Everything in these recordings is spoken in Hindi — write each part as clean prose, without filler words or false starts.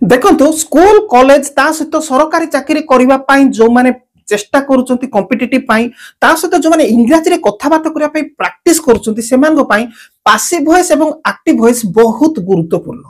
देखो स्कूल कॉलेज ता सहित सरकारी चाकरी करबा पई जो माने चेष्टा करूचंती कॉम्पिटिटिव पई ता सहित जो माने इंग्लिश रे कथाबार्ता करबा पई प्रैक्टिस करूचंती सेमान पई पासिव वॉइस एवं एक्टिव वॉइस बहुत गुरुत्वपूर्ण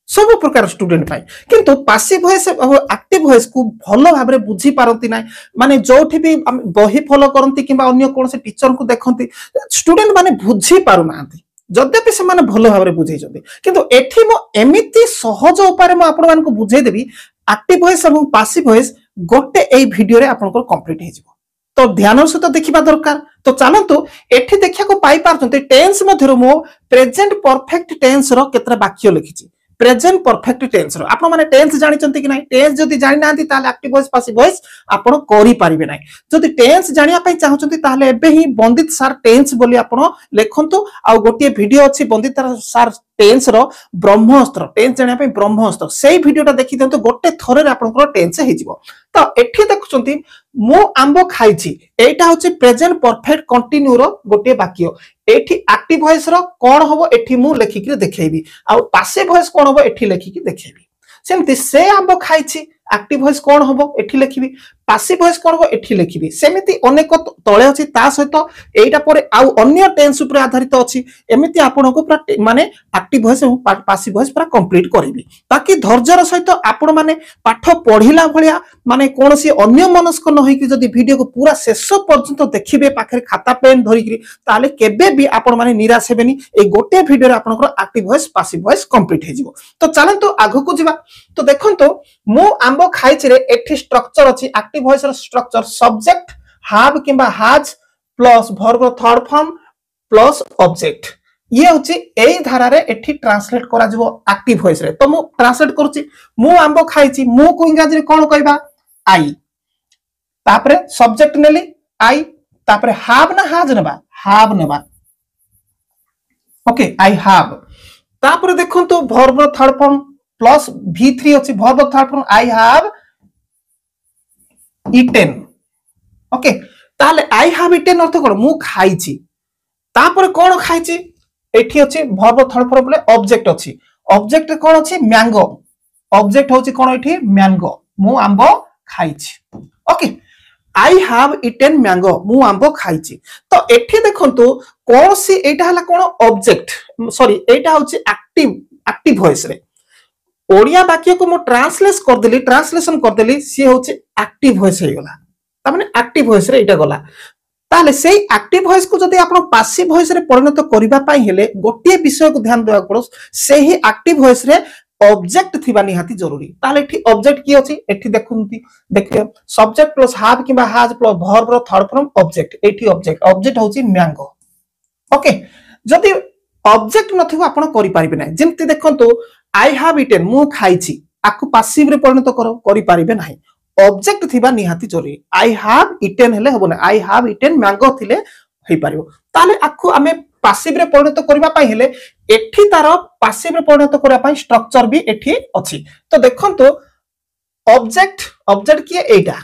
सब प्रकार स्टूडेंट पाई किंतु पासिव वॉइस और एक्टिव वॉइस को भलो भाबरे बुझी पारंती ना माने जोठी भी बही फॉलो करंती किबा अन्य कोन से टीचर को देखंती स्टूडेंट माने बुझी पारु नांती जद्यपि से माने भलो भाबरे बुझै जंती किंतु एठी मो एमिति सहज उपाय मो आपण मान को बुझै देबी एक्टिव वॉइस और पासिव वॉइस गोटे एई वीडियो रे आपण को कंप्लीट हे जिवो तो ध्यान सहित देखिबा दरकार तो चलंतु एठी देखिया को पाई पारचंती टेंस मध्यरो मो प्रेजेंट परफेक्ट टेंस रो केतरा वाक्य लिखिची प्रेजेंट परफेक्ट टेंस रो आपण माने टेंस जानि चंती कि नै टेंस जदी जानि नांती ताले एक्टिव वॉइस पासिव वॉइस आपण करि पारिबे नै जदी टेंस जानिया पई चाहौ चंती ताले एबे ही बंदित सार टेंस बोली आपण लेखंतु आ गोटे वीडियो अछि बंदित सार टेंस रो ब्रह्मास्त्र टेंस जानिया पई ब्रह्मास्त्र सेही वीडियोटा देखि दंतु गोटे थरे रे आपण टेंस हे जिवो तो एठी देखुचंती मो आंबो खाइछि एटा होछि प्रेजेंट परफेक्ट कंटिन्यू रो गोटे वाक्य एठी एक्टिव वॉइस रो कोन होबो एठी मु लेखि के देखैबी आ पासिव वॉइस कोन होबो एठी लेखि के देखैबी सेमति से आंबो खाइछि एक्टिव वॉइस कोन होबो एठी लेखिबी पासिव वॉइस कोन होबो एठी लेखिबी सेमिति अनेक तळे अछि ता सहित एटा परे आउ अन्य टेंस ऊपर आधारित अछि एमिति आपण को माने एक्टिव वॉइस और पासिव वॉइस पूरा कंप्लीट करिबी ताकि धैर्यर सहित आपण माने पाठ पढिला भलिया माने कोनसी अन्य मनस्क न होई कि जदी वीडियो को पूरा शेष पर्यंत देखिबे पाखरे खाता पेन धरि कि ताले केबे भी आपण माने निराश हेबेनी ए गोटे वीडियो रे आपण को active voice passive voice complete हे जिवो तो चलंतु आगु को जिबा तो देखंतु मो आंबो खाइछि रे एठी स्ट्रक्चर अछि एक्टिव वॉइस रो स्ट्रक्चर सब्जेक्ट हैव किबा has plus verb third form plus object ये होची एई धारा रे एठी ट्रांसलेट करा जबो एक्टिव वॉइस रे तो मु ट्रांसलेट करूची मु आंबो खाइछि मु को इंग्लिश रे कोन कहबा आई तापरे सब्जेक्ट नेली आई तापरे हैव ना हैज नेबा ओके आई हैव तापरे देखंतु verb third form plus v3 अछि verb third form I have eaten okay ताले आई हैव eaten अर्थ कोन मु खाइछि तापर कोन खाइछि एठी अछि वर्ब थर्ड फॉर्म बोले ऑब्जेक्ट अछि ऑब्जेक्ट कोन अछि मैंगो ऑब्जेक्ट होछि कोन एठी मैंगो मु आंबो खाइछि okay I have eaten mango मु आंबो खाइछि तो एठी देखंतु कोन सी एटा हला कोन ऑब्जेक्ट सॉरी एटा होछि एक्टिव वॉइस रे ओडिया वाक्य को मो ट्रांसलेशन कर देली सी होछि एक्टिव वॉइस हे गला त माने एक्टिव वॉइस रे एटा गला ताले सेही एक्टिव वॉइस को जदी आपण पासिव वॉइस रे परिणत करिबा पई हेले गोटे विषय को ध्यान देबा पड़ो सेही एक्टिव वॉइस रे ऑब्जेक्ट थिबा निहाती जरूरी ताले एठी ऑब्जेक्ट की अछि एठी देखुंती देखियो सब्जेक्ट प्लस हैव किबा हैज प्लस वर्ब रो थर्ड फॉर्म ऑब्जेक्ट एठी ऑब्जेक्ट होछि मैंगो ओके जदी ऑब्जेक्ट नथिबो आपण करि पारिबे नै जेंति देखंतु आई हैव eaten मु खाइछि आकु पासिव रे परिणत करि पारिबे नाही ऑब्जेक्ट थिबा निहाती जरूरी आई हैव eaten हेले होबो ना आई हैव eaten मैंगो थिले होई पारिबो ताले आकु हमें पासिव रे परिणत करबा पई हेले एठी तार पासिव रे परिणत करबा पई स्ट्रक्चर भी एठी अछि तो देखंतु ऑब्जेक्ट की एटा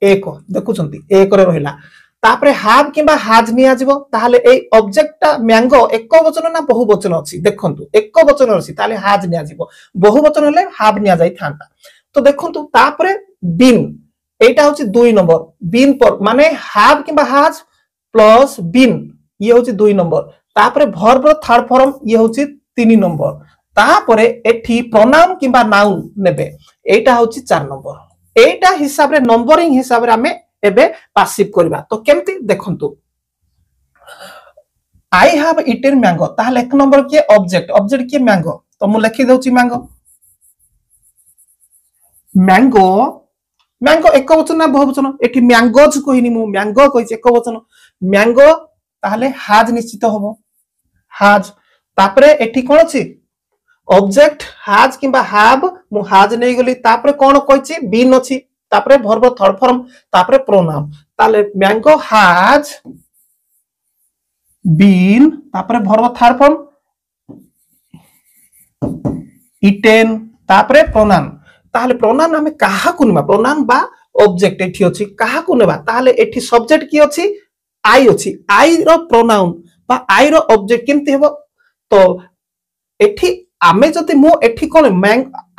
एक देखुचंती एक रे रहिला तापरे हैव किबा हैज निया जिवो ताहाले ए ऑब्जेक्टटा मैंगो एक वचन ना बहु वचन अछि देखंतु एक वचन अछि ताले हैज निया जिवो बहु वचन हेले हैव निया जाई थांता तो देखंतु तापरे बीन एटा होछि 2 नंबर बीन पर माने हैव किबा हैज प्लस बीन ये होछि 2 नंबर तापरे वर्ब थर्ड फॉर्म ये होछि 3 नंबर तापरे एठी प्रोनाउन किबा नाउन नेबे एटा होछि 4 नंबर एटा हिसाब रे नंबरिंग हिसाब रे हमें एबे पासिव करबा तो केमती देखंतु आई हैव eaten मैंगो ताहले एक नंबर के ऑब्जेक्ट के मैंगो तो मु लिखि दउची मैंगो एक वचन ना बहु वचन एठी मैंगोज कहिनी मु मैंगो कहिछि एक वचन मैंगो ताहले हैज निश्चित होबो हैज तापरे एठी कोन अछि ऑब्जेक्ट हैज किबा हैव मु हैज नै गली तापरे कोन कहिछि बीन अछि तापरे वर्ब थर्ड फॉर्म तापरे प्रोनाउन ताले मैंगो हैज बीन तापरे वर्ब थर्ड फॉर्म eaten तापरे प्रोनाउन ताले प्रोनाउन हमें काहा को नेबा प्रोनाउन बा ऑब्जेक्ट एठी अछि काहा को नेबा ताले एठी सब्जेक्ट की अछि आई रो प्रोनाउन बा आई रो ऑब्जेक्ट केमती हेबो तो एठी आमे जदि मु एठी कोन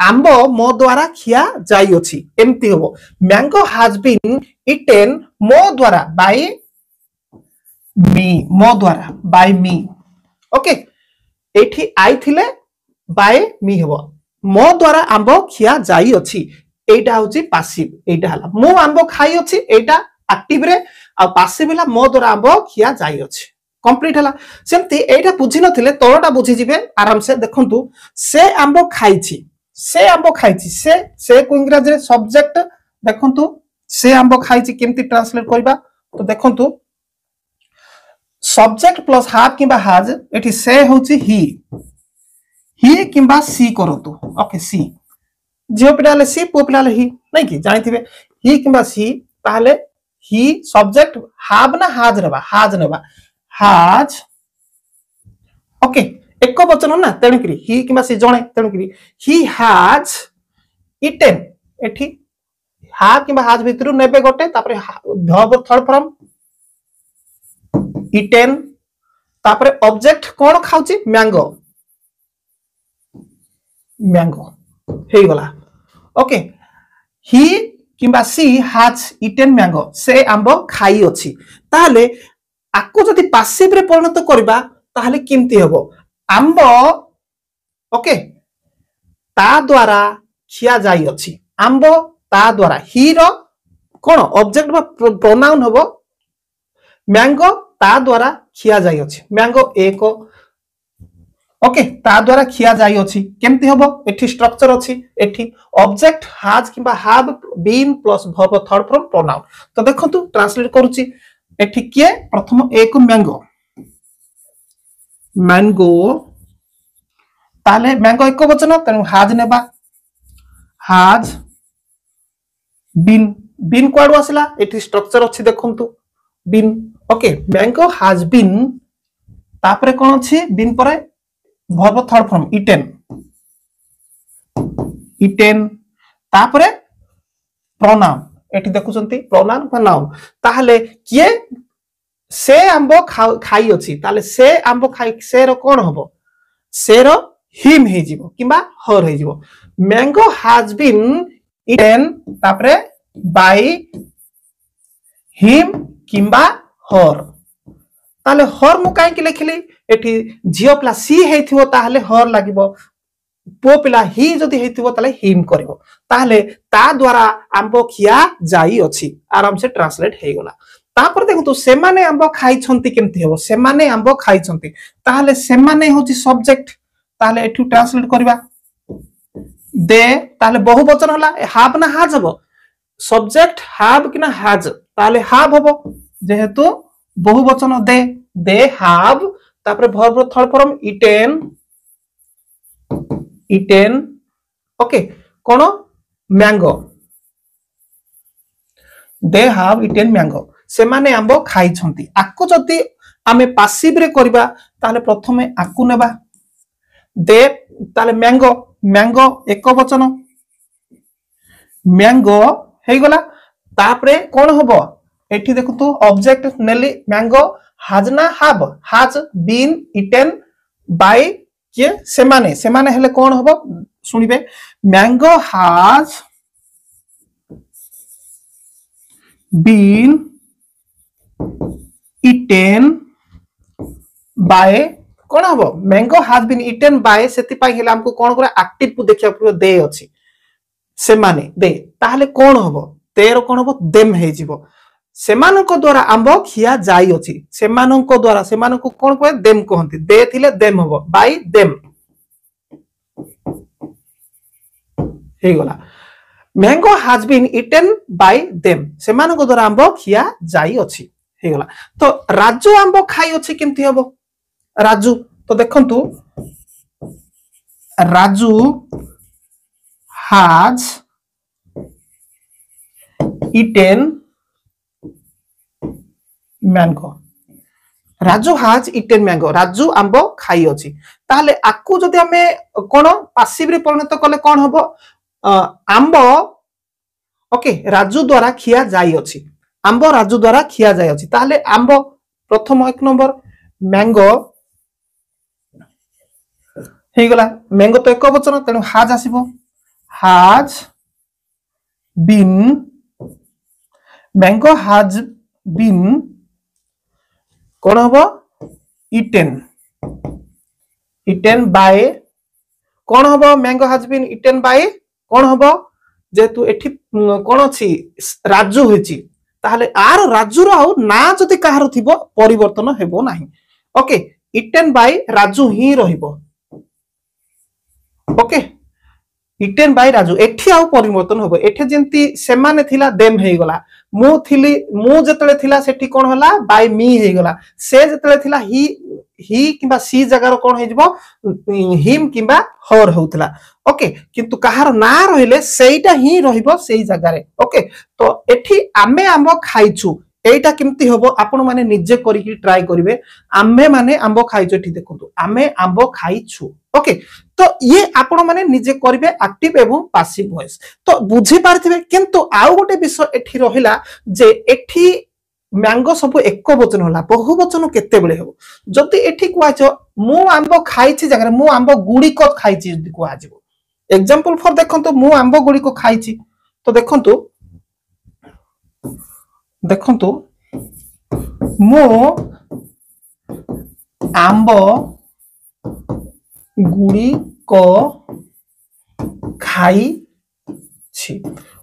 आंबो मो द्वारा खिया जाई अछि एमती होबो मैंगो हैज बीन इटेन मो द्वारा बाय मी मो द्वारा बाय मी ओके एठी आई थिले बाय मी होबो मो द्वारा आंबो खिया जाई अछि एटा होची पासिव एटा हला मु आंबो खाई अछि एटा एक्टिव रे आ पासिव हला मो द्वारा आंबो खिया जाई अछि कंप्लीट हला सेमती एटा बुझी नथिले तोरटा बुझी जिवे आराम से देखंतु से आंबो खाइछि से को इंग्लिश रे सब्जेक्ट देखंतु से आंबो खाइछि केमती ट्रांसलेट करबा तो देखंतु सब्जेक्ट प्लस हैव किबा हैज एठी से होछि ही किबा सी करतु ओके सी झियो पिडाले सी पो पिडाले ही नहीं कि जानिथिबे ही किबा सी ताहले ही सब्जेक्ट हैव ना हैज नेबा हैज ओके एक वचन ना तेणुकरी ही किबा सी जणे तेणुकरी ही हैज इटेन एठी हैव किबा हैज भितरु नेबे गोटे तापरे वर्ब थर्ड फॉर्म इटेन तापरे ऑब्जेक्ट कोन खाउची मैंगो हे गला ओके ही किबा सी हैज इटेन मैंगो से आंबो खाई अछि ताहले आको जदि पासिव रे परिणत करबा ताहले किमती हबो आंबो ओके ता द्वारा खिया जाई अछि आंबो ता द्वारा ही रो कोन ऑब्जेक्ट बा प्रोनाउन हबो मैंगो ता द्वारा खिया जाई अछि मैंगो एको ओके ता द्वारा खिया जाई अछि केमती हबो एठी स्ट्रक्चर अछि एठी ऑब्जेक्ट हैज किबा have been plus verb third form pronoun तो देखंतु ट्रांसलेट करूची एठी के प्रथम एक मैंगो ताले मैंगो एक वचन तेनु हैज नेबा हैज बीन क्वाडू आसला एठी स्ट्रक्चर अछि देखंतु been okay mango has been तापरे कोन अछि बीन परे वर्ब थर्ड फॉर्म इटेन तापरे प्रोनाउन एठी देखुचंती प्रोनाउन का नाउन ताहले किए से आंबो खाई अछि ताले से आंबो खाई से रो कोन हबो से रो हिम हे जिवो किबा हर हे जिवो मैंगो हैज बीन इटेन तापरे बाय हिम किबा हर ताले हर मु काई कि लिखली एठी जियो प्लस सी हेथिवो ताहले हर लागिवो पो पिला ही जदि हेथिवो ताले हिम करिवो ताहले ता द्वारा आंबो खिया जाई अछि आराम से ट्रांसलेट हे गला तापर देखंतु सेमाने आंबो खाई छंती केमती हेबो सेमाने आंबो खाई छंती ताहले सेमाने होची सब्जेक्ट ताहले एठु ट्रांसलेट करबा दे ताहले बहुवचन होला हैव ना हैज हबो सब्जेक्ट हैव कि ना हैज ताहले हैव हबो जेहेतु बहुवचन दे हैव तापर verb third form eaten okay cone mango they have eaten mango से माने आंबो खाई छंती आको जति आमे पासिव रे करबा ताले प्रथमे आकु नेबा दे ताले मैंगो एक वचन मैंगो हे गला तापरे कोन हबो एठी देखतो ऑब्जेक्ट नेली मैंगो हैज ना हैज बीन इटेन बाय के सेमाने हेले कोन हबो सुनिबे mango has been eaten by कोन हबो mango has been eaten by सेति पाई हेला हमको कोन करे एक्टिव को देखिया पड़ो दे अछि सेमाने दे ताहले कोन हबो तेरो कोन हबो देम हे जिवो सेमानको द्वारा आंबो खिया जाई अछि सेमानको द्वारा सेमानको कोन कहे देम कहंती दे थिले देम हबो बाय देम हे गला mango has been eaten by them सेमानको द्वारा आंबो खिया जाई अछि हे गला तो राजू आंबो खाई अछि केमती हबो राजू तो देखंतु Raju has eaten mango Raju has eaten mango Raju आंबो खाई अछि ताहले आकु जदि हमें कोन पासिव रे परिणत कले कोन हबो आंबो ओके राजू द्वारा खिया जाई अछि आंबो राजू द्वारा खिया जाई अछि ताहले आंबो प्रथम एक नंबर मैंगो हे गला मैंगो तो एक वचन तेणु हाज आसीबो हाज बीन मैंगो हाज बीन कौन हबो इटेन इटेन बाय कौन हबो मैंगो हाज बीन इटेन बाय कौन हबो जेतु एठी कौन अछि राजू होइची ताहले आर राजू रो ना जदि कहार थिबो परिवर्तन हेबो नाही ओके इटेन बाय राजू ही रहिबो ओके इटेन बाय राजू एठी आउ परिवर्तन होबो एठी जेंती सेमाने थिला देम हेई गला मु थिली मु जतले थिला सेठी कोन होला बाय मी हेई गला से जतले थिला ही किबा सी जगार कोन हे जबो हिम किबा हर होतला ओके किंतु कहार ना रहिले सेइटा ही रहिबो सेई जगारे ओके तो एठी आमे आंबो खाइछु एटा केमती होबो आपण माने निजे करी की ट्राई करिवे आमे माने आंबो खाइछु एठी देखंतु आमे आंबो खाइछु ओके तो ये आपण माने निजे करिवे एक्टिव एवं पासिव वॉइस तो बुझी पारथिबे किंतु आउ गोटे विषय एठी रहिला जे एठी मैंगो सब एक वचन होला बहु वचन केते बेले हो जति एठी कुआछ मु आंबो खाइछि जगह मु आंबो गुडी को खाइछि जति कुआ जिवो एग्जांपल फॉर देखंतु मु आंबो गुडी को खाइछि तो देखंतु देखंतु मु आंबो गुडी को खाई छी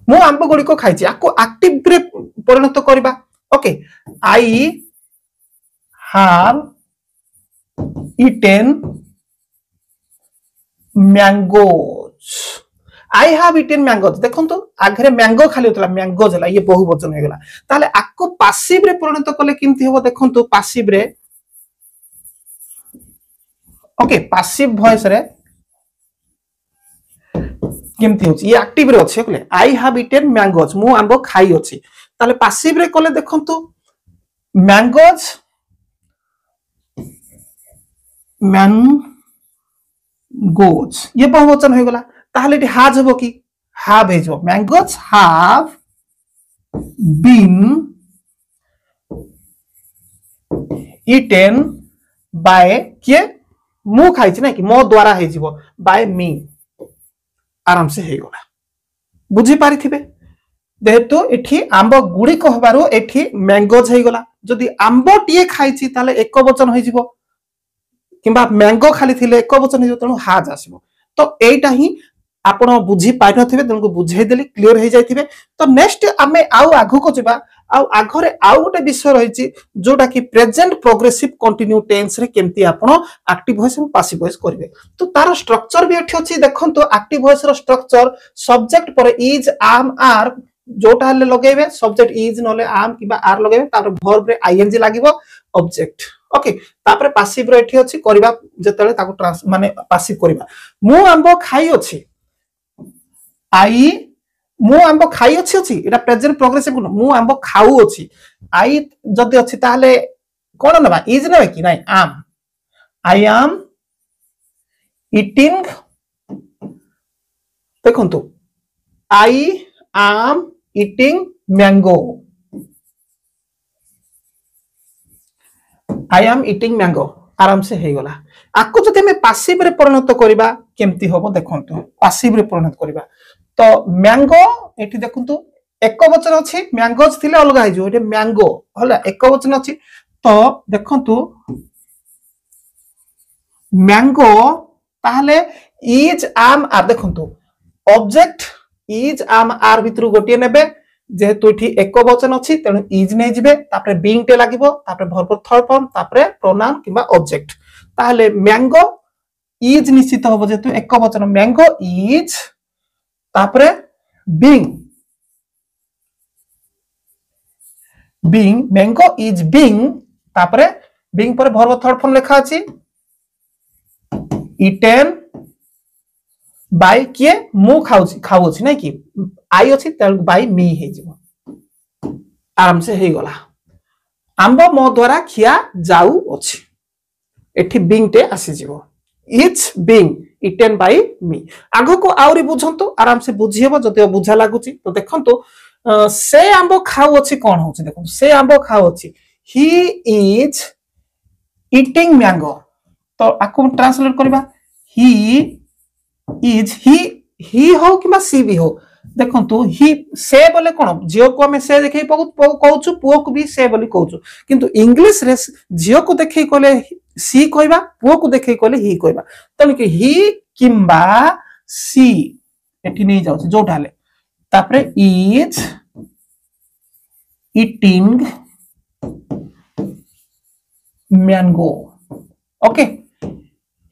मु आंबो गुडी को खाइछि आको एक्टिव रे परिणत करबा okay I have eaten mangoes I have eaten mangoes देखंतु आगरे मैंगो खाली होतला मैंगोज हला ये बहु वचन हे गेला ताले आको पासिव रे परिणत कले किमथि होबो देखंतु पासिव रे ओके पासिव वॉइस रे केमथि होची ये एक्टिव रे अछि कले आई हैव ईटेन मैंगोज मु आंबो खाई अछि ताले पासिव रे कले देखंतु मैंगोज मैंगोज ये बहुवचन हो गला ताले इटी हाज हबो की हैव हे जो mangoes have been eaten by के मु खाइ छी ना कि मो द्वारा हे जीवो बाय मी आराम से हे गला बुझी पारि थिबे जेहेतु एठी आंबो गुडी कहबारो एठी मैंगोज हे गला जदि आंबो टिए खाइ छी ताले एक वचन होई जीवो किंबा मैंगो खाली थिले एक वचन हे तणु हाज आसीबो तो एटा ही आपण बुझी पाइ नथिबे तणु बुझाई देली क्लियर हे जाइथिबे तो नेक्स्ट आमे आउ आगु को जिबा आउ आघरे आउ गोटे विषय रहिछि जोटा कि प्रेजेंट प्रोग्रेसिव कंटिन्यू टेंस रे केमती आपण एक्टिव वॉइस और पासिव वॉइस करिवे तो तार स्ट्रक्चर भी एठी अछि देखंतु एक्टिव वॉइस रो स्ट्रक्चर सब्जेक्ट पर इज आम आर जोटा हले लगेबे सब्जेक्ट इज नले आम किबा आर लगेबे तापर वर्ब रे आईएनजी लागिवो ऑब्जेक्ट ओके तापर पासिव रो एठी अछि करबा जेतले ताको ट्रांस माने पासिव करबा मु आंबो खाई अछि आई मु आंबो खाई अछि एटा प्रेजेंट प्रोग्रेसिव मु आंबो खाऊ अछि आई जदि अछि ताले कोन नबा इज नबे कि नाही आम आई एम ईटिंग देखंतु I am eating mango I am eating mango आराम से हे गला आको जते में पासिव रे परिणत करबा केमती होबो देखंतु पासिव रे परिणत करबा तो मैंगो एठी देखंतु एक वचन अछि मैंगोज थिले अलगा हे जो एठी मैंगो हला एक वचन अछि तो देखंतु मैंगो ताहले इज आम आर देखंतु ऑब्जेक्ट इज आम आर भितरु गोटिए नेबे जेहेतु एठी एक वचन अछि तेनु इज नै जिबे तापरे बीइंग टे लागिबो तापरे वर्ब थर्ड फॉर्म तापरे प्रोनाउन किबा ऑब्जेक्ट ताहले मैंगो इज निश्चित होबो जेतु एक वचन मैंगो इज तापरे बीइंग मैंगो इज बीइंग तापरे बीइंग पर वर्ब थर्ड फॉर्म लिखा अछि ईटेन बाय के मु खाऊ छी नै कि आई अछि त बाय मी हे जिवो आराम से हे गला आंबो मो द्वारा खिया जाऊ अछि एठी बीइंग टे आसी जिवो इज बीइंग ईटेन बाय मी आगो को आउरी बुझंतु आराम से बुझी हेबो जते बुझा लागुची तो देखंतु से आंबो खाऊ अछि कोन होछि देखंतु से आंबो खाऊ अछि ही इज ईटिंग मैंगो तो आको ट्रांसलेट करबा ही इज ही हो कि सी भी हो देखो ही से बोले कौन झील को आम से देखे कहूँ पुओ को भी से बोली कहूँ किंतु इंग्लिश रे झील को देखे कहले सी कहवा पुओ को देखे कहले ही कहवा तेणुक ही किंबा सी एठी नहीं जाउछि जोटा हले तापरे is eating mango okay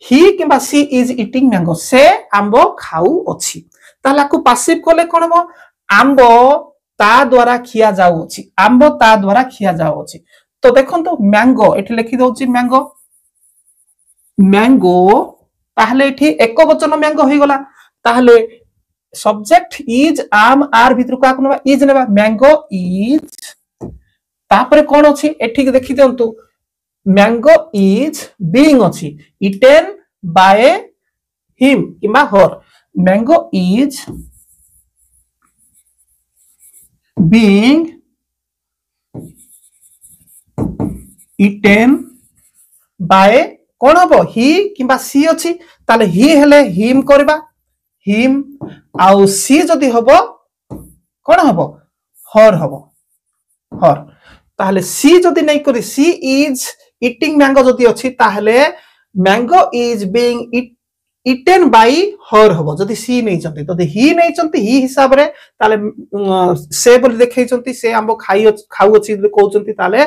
he किंबा सी इज ईटिंग मैंगो से आंबो खाऊ अछि ताला को पासिव कोले कोन हो आंबो ता द्वारा खिया जाउ अछि आंबो ता द्वारा खिया जाउ अछि तो देखंतो मैंगो एठी लिखि दउछि मैंगो मैंगो ताहले एठी एक वचन मैंगो होई गला ताहले सब्जेक्ट इज आम आर भितर का कोनबा इज नेबा मैंगो इज तापरे कोन अछि एठी देखि दियंतु मैंगो इज बीइंग अछि इटेन बाय हिम किबा her mango is being eaten by कौन हम ही किंबा सी अच्छी ताले ही हेले हिम करबा हिम आउ सी जदि हबो कौन हबो हर हबो हर ताले सी जदि नहीं करी सी इज ईटिंग मैंगो जदि अच्छी ताले mango is being eaten bye हर हबो जदि सी नहीं चंती तदि ही नहीं चंती ही हिसाब रे ताले से बोली देखै चंती से आंबो खाऊ अछि कहउ चंती ताले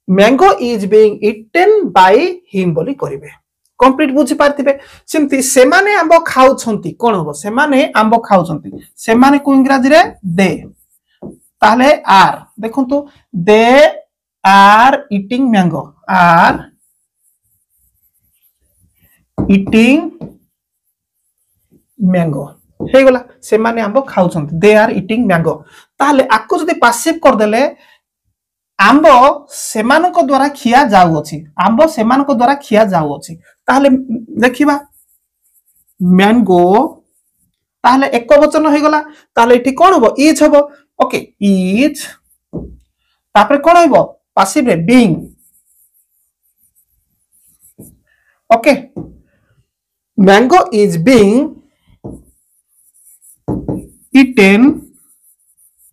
mango is being eaten by him बोली करिवे कंप्लीट बुझी पारथिबे सिमती से माने आंबो खाउ छंती कोन हबो से माने आंबो खाउ छंती से माने को इंग्लिश रे दे ताले आर देखंतु they are eating mango are eating mango हे गला से माने आंबो खाउ छंती दे आर ईटिंग मैंगो ताले आको जदि पासिव कर देले आंबो सेमानक द्वारा खिया जाउ अछि आंबो सेमानक द्वारा खिया जाउ अछि ताले देखिबा मैंगो ताले एक वचन होई गला ताले एठी कोन हबो इज हबो ओके इज तापर कोन हबो पासिव रे being okay mango is being eaten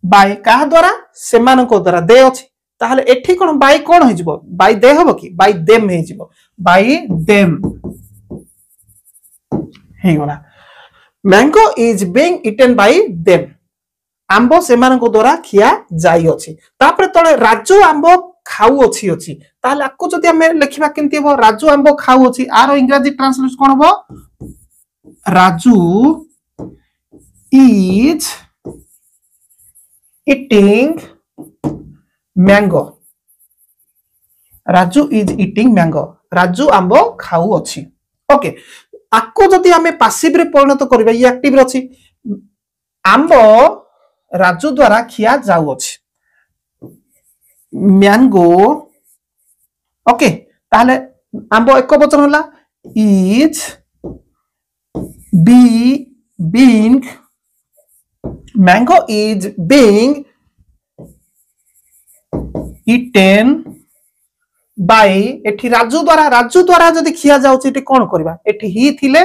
by का द्वारा सेमानक द्वारा दे अछि ताहले एठी कोन बाय कोन हो जिवो बाय दे हबो कि बाय देम हे जिवो बाय देम हे गला mango is being eaten by them आंबो सेमानक द्वारा खिया जाई अछि तापर तळे राजू आंबो खाऊ अछि अछि ताहले आको जदि हमें लिखिबा केनती हो राजू आंबो खाऊ अछि आरो इंग्लिश ट्रांसलेशन कोन हो Raju is eating mango Raju is eating mango Raju आंबो खाऊ अछि ओके आको जदि हमें पासिव रे परिणत करबा ये एक्टिव रे अछि आंबो राजू द्वारा खिया जाउ अछि मैंगो ओके ताहले आंबो एक वचन होला is being mango is being eaten by एठी राजू द्वारा जदि खिया जाउछि एठी कोन करबा एठी ही थिले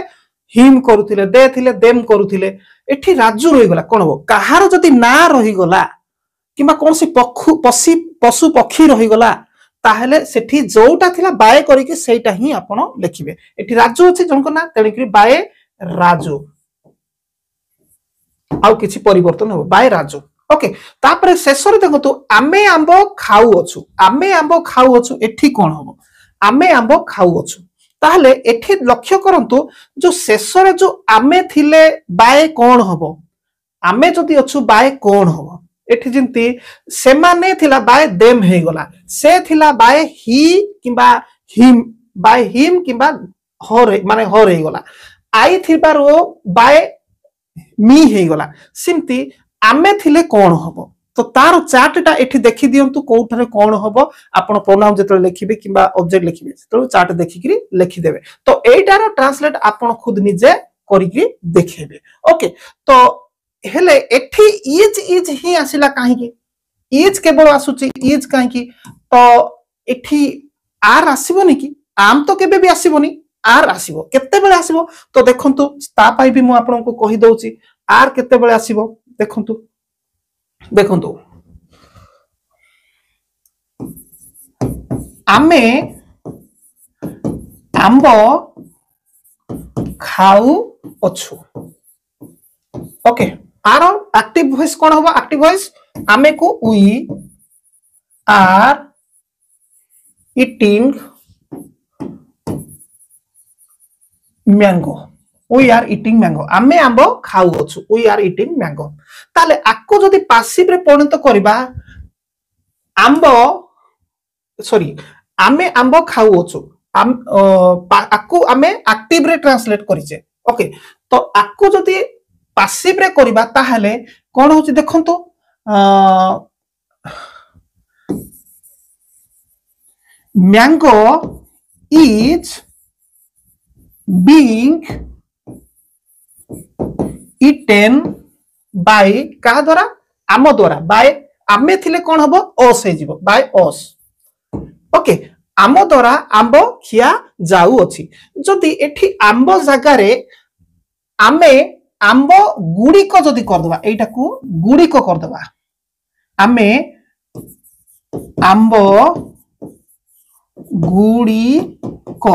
हिम करूथिले दे थिले देम करूथिले एठी राजू रहि गला कोन हो कहार जदि ना रहि गला किबा कोनसी पशु पक्षी रहि गला ताहले सेठी जोटा थिला बाय करिके सेटा ही आपण लिखिबे एठी राजू अछि जनको ना तेणिकरी बाय राजू आउ किछि परिवर्तन हो बाय राजू ओके तापरे शेषरे देखो तो आमे आंबो खाऊ अछु एठी कोन हो आमे आंबो खाऊ अछु ताहले एठी लक्ष्य करंतु जो शेषरे जो आमे थिले बाय कोन हबो आमे जदि अछु बाय कोन हबो एठी जिंती से माने थिला बाय देम हे गला से थिला बाय ही किबा हिम बाय हिम किबा हर माने हर हे गला आई थिबारो बाय मी हे गला सिमती आमे थिले कोन हबो तो तार चार्टटा एठी देखि दियंतु कोठरे कोन हबो आपण प्रोनाउन जतले लिखिबे किबा ऑब्जेक्ट लिखिबे तो चार्ट देखिकरी लिखि देबे तो एटारो ट्रांसलेट आपण खुद निजे करिकरी देखिबे ओके तो हेले एठी इज ही आसिला काहे की इज केवल आसुची इज काहे की तो एठी आर आसीबोनी की आम तो केबे भी आसीबोनी आर आसीबो केते बेले आसीबो तो देखंतु ता पाई भी मु आपनको कहि दउची आर केते बेले आसीबो देखंतु देखंतु आमे आंबो खाऊ अछु ओके आर एक्टिव वॉइस कोन होबा एक्टिव वॉइस आमे को we are eating mango we are eating mango आमे आंबो खाऊ अछु we are eating mango ताले आको जदि पासिव रे परिणत करबा आंबो सॉरी आमे आंबो खाऊ अछु आको आमे एक्टिव रे ट्रांसलेट करिचे ओके तो आको जदि पासिव रे करबा ताहले कोन होची देखंतो mango is being eaten by का द्वारा आम द्वारा by आमे थिले कोन हबो us हे जिवो by us ओके आम द्वारा आंबो खिया जाऊ अछि जदि एठी आंबो जागा रे आमे आंबो गुडी को जदि कर दबा एटा को गुडी को कर दबा आमे आंबो गुडी को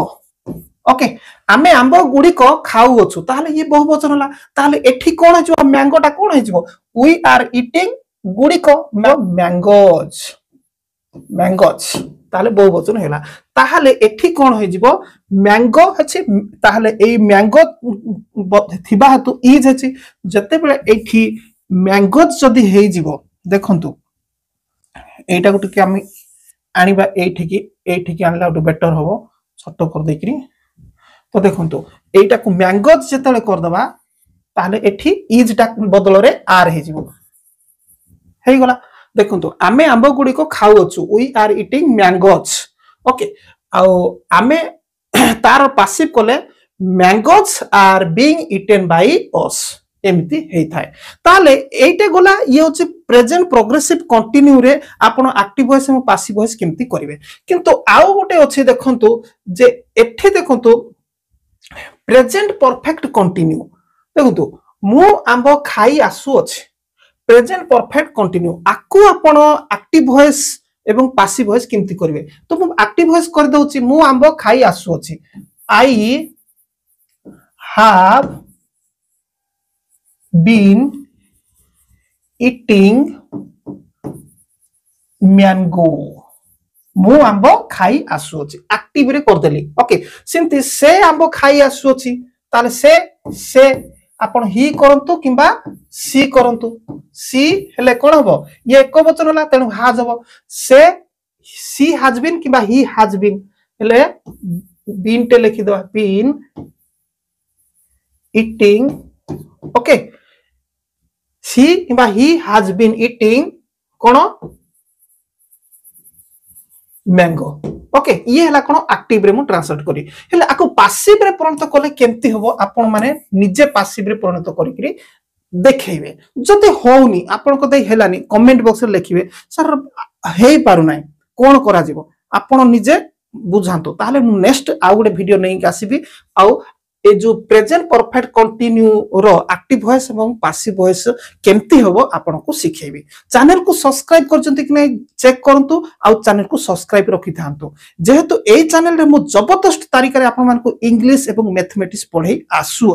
ओके आमे आंबो गुडी को खाऊ अछु ताले ये बहुवचन हला ताले एठी कोन हे जो मैंगो टा कोन हे जो वी आर ईटिंग गुडी को मैंगोज मैंगोज ताले बहुवचन हैला ताले एठी कोन हे जिवो मैंगो अछि ताले ए मैंगो थिबा हेतु इज अछि जते बेले एठी मैंगोज जदी हे जिवो देखंतु एटा गुटे के आमी आनिबा एठी की आनला तो बेटर होबो छोटो कर देकरी तो देखंतु एटा को मैंगोज जेतले कर दबा ताले एठी इज टा बदल रे आर हे जिवो हे गला देखंतु आमे आंबो गुडी को खाऊ अछु we are eating mangoes okay आ आमे तार पासिव कोले mangoes are being eaten by us एमिति हेई थाए ताले एटा गला ये होचे प्रेजेंट प्रोग्रेसिव कंटिन्यू रे आपण एक्टिव वॉइस एवं पासिव वॉइस केमति करिवे किंतु आउ गोटे अछि देखंतु जे एठी देखंतु प्रेजेंट परफेक्ट कंटिन्यू देखंतु मु आंबो खाई आसु अछि प्रेजेंट परफेक्ट कंटिन्यू आकु आपण एक्टिव वॉइस एवं पासिव वॉइस केमति करिवे तो मु एक्टिव वॉइस कर दउछि मु आंबो खाई आसु अछि I have been eating mango मु आंबो खाई आसु अछि एक्टिव रे कर देली ओके सिंती से आंबो खाई आसु अछि ताले से आपण ही करंतु किबा सी करंतु सी हेले कोन हबो ये एक वचन होला तेनु हाज हबो से सी हैज बीन किबा ही हैज बीन हेले बीन टे लिखि दो बीन ईटिंग ओके सी किबा ही हैज बीन ईटिंग कोन मैंगो ओके ये हला कोन एक्टिव रे मु ट्रांसलेट करी हेले आको पासिव रे परिणत कले केमति हबो आपण माने निजे पासिव रे परिणत करी करी देखैबे जते होउनी आपण को दे हेलानी कमेंट बॉक्स रे लिखिबे सर हेई पारु नै कोन करा जिवो आपण निजे बुझांतो ताले मु नेक्स्ट आ गुडे वीडियो नै आसीबी आ ए जो प्रेजेंट परफेक्ट कंटिन्यू रो एक्टिव वॉइस एवं पासिव वॉइस केमती हबो आपन को सिखेबी चैनल को सब्सक्राइब करजंती कि नै चेक करंतु आ चैनल को सब्सक्राइब रखि थांतु जेहेतु ए चैनल रे मु जबरदस्त तरीका रे आपन मान को इंग्लिश एवं मैथमेटिक्स पढै आसु।